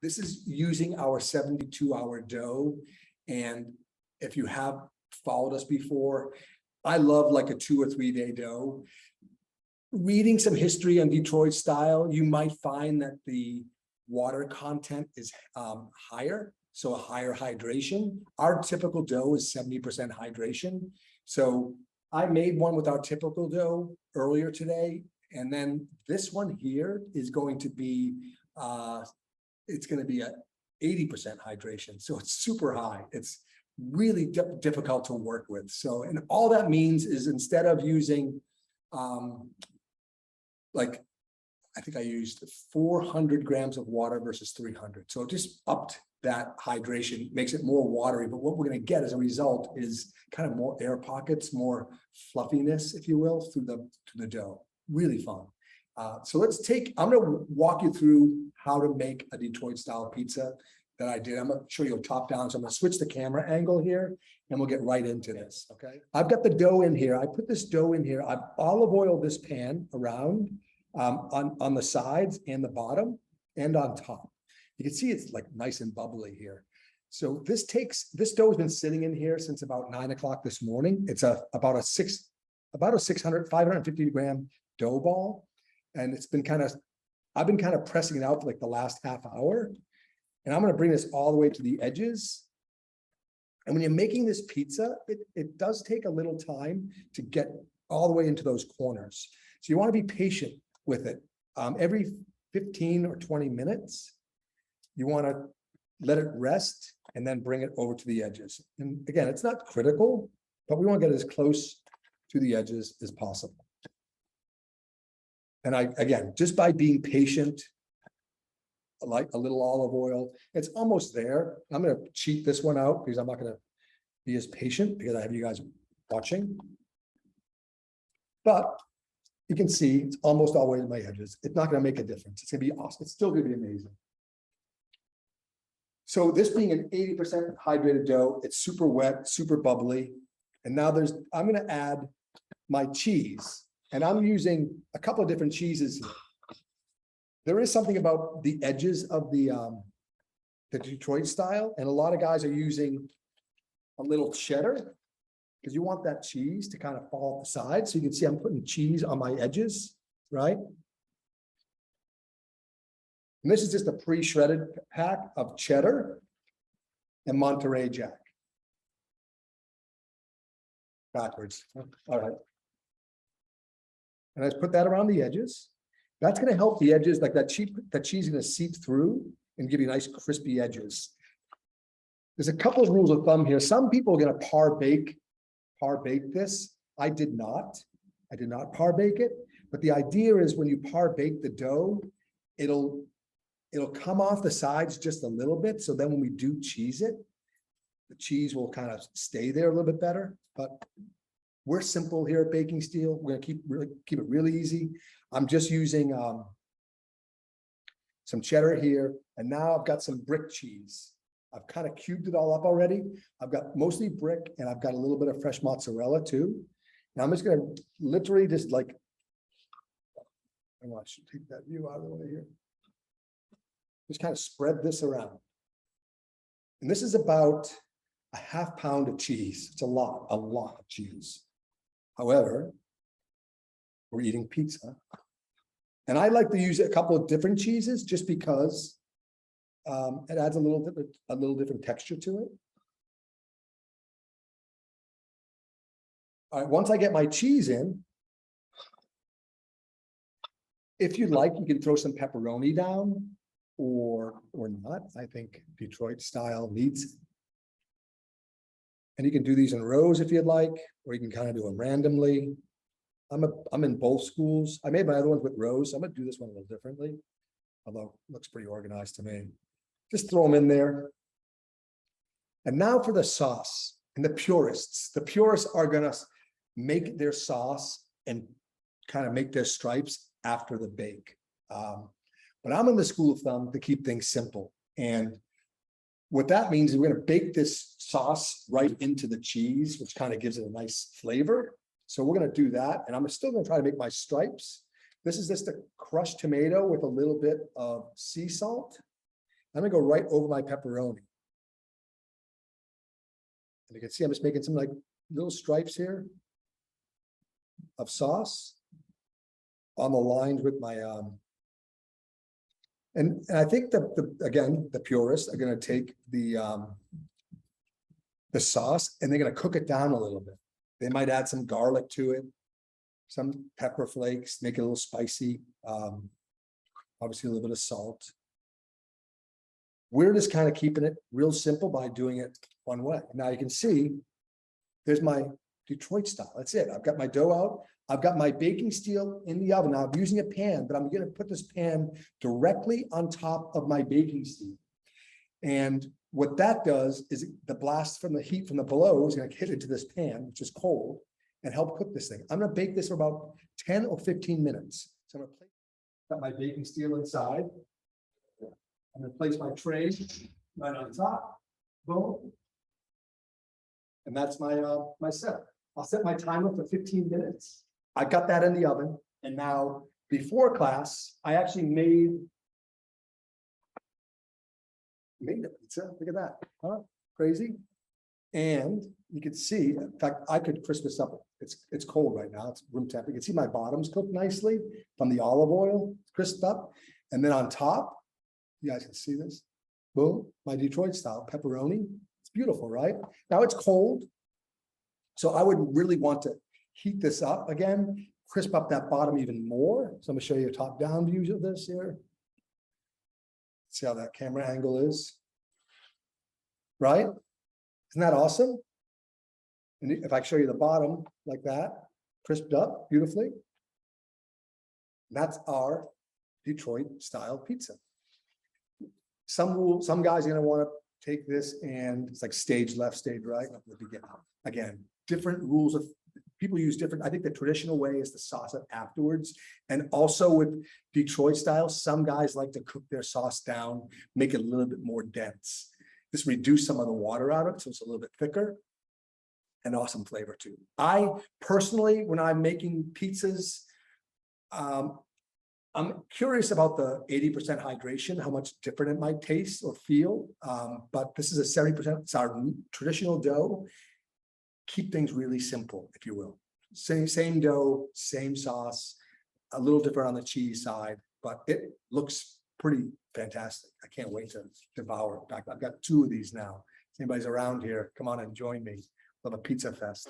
This is using our 72-hour dough. And if you have followed us before, I love like a 2 or 3 day dough. Reading some history on Detroit style, you might find that the water content is higher, so a higher hydration. Our typical dough is 70% hydration. So I made one with our typical dough earlier today. And then this one here is going to be, it's going to be at 80% hydration. So it's super high. It's really difficult to work with. So, and all that means is instead of using, like, I think I used 400 grams of water versus 300. So it just upped that hydration, makes it more watery. But what we're going to get as a result is kind of more air pockets, more fluffiness, if you will, through the dough. Really fun. So let's take, I'm going to walk you through how to make a Detroit style pizza that I did. I'm going to show you a top down. So I'm going to switch the camera angle here and we'll get right into this. Okay. I've got the dough in here. I put this dough in here. I've olive oiled this pan around on the sides and the bottom and on top. You can see it's like nice and bubbly here. So this dough has been sitting in here since about 9 o'clock this morning. It's about a 550 gram dough ball. And it's been I've been kind of pressing it out for like the last half hour. And I'm going to bring this all the way to the edges. And when you're making this pizza, it does take a little time to get all the way into those corners. So you want to be patient with it. Every 15 or 20 minutes, you want to let it rest and then bring it over to the edges. And again, it's not critical, but we want to get as close to the edges as possible. And again, just by being patient, like a little olive oil, it's almost there. I'm going to cheat this one out because I'm not going to be as patient because I have you guys watching. But you can see it's almost all the way to my edges. It's not going to make a difference. It's going to be awesome. It's still going to be amazing. So this being an 80% hydrated dough, it's super wet, super bubbly. And now I'm going to add my cheese. And I'm using a couple of different cheeses. There is something about the edges of the Detroit style. And a lot of guys are using a little cheddar because you want that cheese to kind of fall off the side. So you can see I'm putting cheese on my edges, right? And this is just a pre-shredded pack of cheddar and Monterey Jack. Backwards. All right. And I just put that around the edges. That's going to help the edges, like that cheese is going to seep through and give you nice crispy edges. There's a couple of rules of thumb here. Some people are going to par bake this. I did not par bake it. But the idea is when you par bake the dough, it'll come off the sides just a little bit. So then when we do cheese it, the cheese will kind of stay there a little bit better. But we're simple here at Baking Steel. We're going to keep it really easy. I'm just using some cheddar here. And now I've got some brick cheese. I've kind of cubed it all up already. I've got mostly brick and I've got a little bit of fresh mozzarella too. Now I'm just going to literally just like, I want to take that view out of the way here. Just kind of spread this around. And this is about a ½ pound of cheese. It's a lot of cheese. However, we're eating pizza. And I like to use a couple of different cheeses just because it adds a little different texture to it. All right, once I get my cheese in, if you like, you can throw some pepperoni down or not. I think Detroit style needs it. And you can do these in rows if you'd like, or you can kind of do them randomly. I'm in both schools. I made my other ones with rows. So I'm going to do this one a little differently, although it looks pretty organized to me. Just throw them in there. And now for the sauce and the purists. The purists are going to make their sauce and kind of make their stripes after the bake. But I'm in the school of thumb to keep things simple. And what that means is we're going to bake this sauce right into the cheese, which kind of gives it a nice flavor. So we're going to do that. And I'm still going to try to make my stripes. This is just a crushed tomato with a little bit of sea salt. I'm gonna go right over my pepperoni. And you can see I'm just making some like little stripes here of sauce on the lines with my and I think again, the purists are gonna take the sauce and they're gonna cook it down a little bit. They might add some garlic to it, some pepper flakes, make it a little spicy. Obviously a little bit of salt. We're just kind of keeping it real simple by doing it one way. Now you can see there's my Detroit style. That's it. I've got my dough out. I've got my baking steel in the oven. Now I'm using a pan, but I'm going to put this pan directly on top of my baking steel. And what that does is the blast from the heat from the below is going to hit into this pan, which is cold, and help cook this thing. I'm going to bake this for about 10 or 15 minutes. So I'm going to place got my baking steel inside. I'm going to place my tray right on top. Boom. And that's my my set. I'll set my timer for 15 minutes. I got that in the oven. And now before class, I actually made a pizza. Look at that. Huh? Crazy. And you can see, in fact, I could crisp this up. It's cold right now. It's room temp. You can see my bottoms cooked nicely from the olive oil, crisped up. And then on top, you guys can see this. Boom, my Detroit style pepperoni. It's beautiful, right? Now it's cold. So I would really want to heat this up again, crisp up that bottom even more. So I'm gonna show you a top-down view of this here. See how that camera angle is, right? Isn't that awesome? And if I show you the bottom like that, crisped up beautifully, that's our Detroit style pizza. Some guys are gonna want to take this and it's like stage left, stage right. Again, different rules of people use different. I think the traditional way is to sauce it afterwards. And also with Detroit style, some guys like to cook their sauce down, make it a little bit more dense. Just reduce some of the water out of it so it's a little bit thicker and awesome flavor too. I personally, when I'm making pizzas, I'm curious about the 80% hydration, how much different it might taste or feel. But this is a 70%, it's our traditional dough. Keep things really simple, if you will. Same dough, same sauce, a little different on the cheese side, but it looks pretty fantastic. I can't wait to devour it. In fact, I've got 2 of these now. If anybody's around here, come on and join me. We'll have a pizza fest.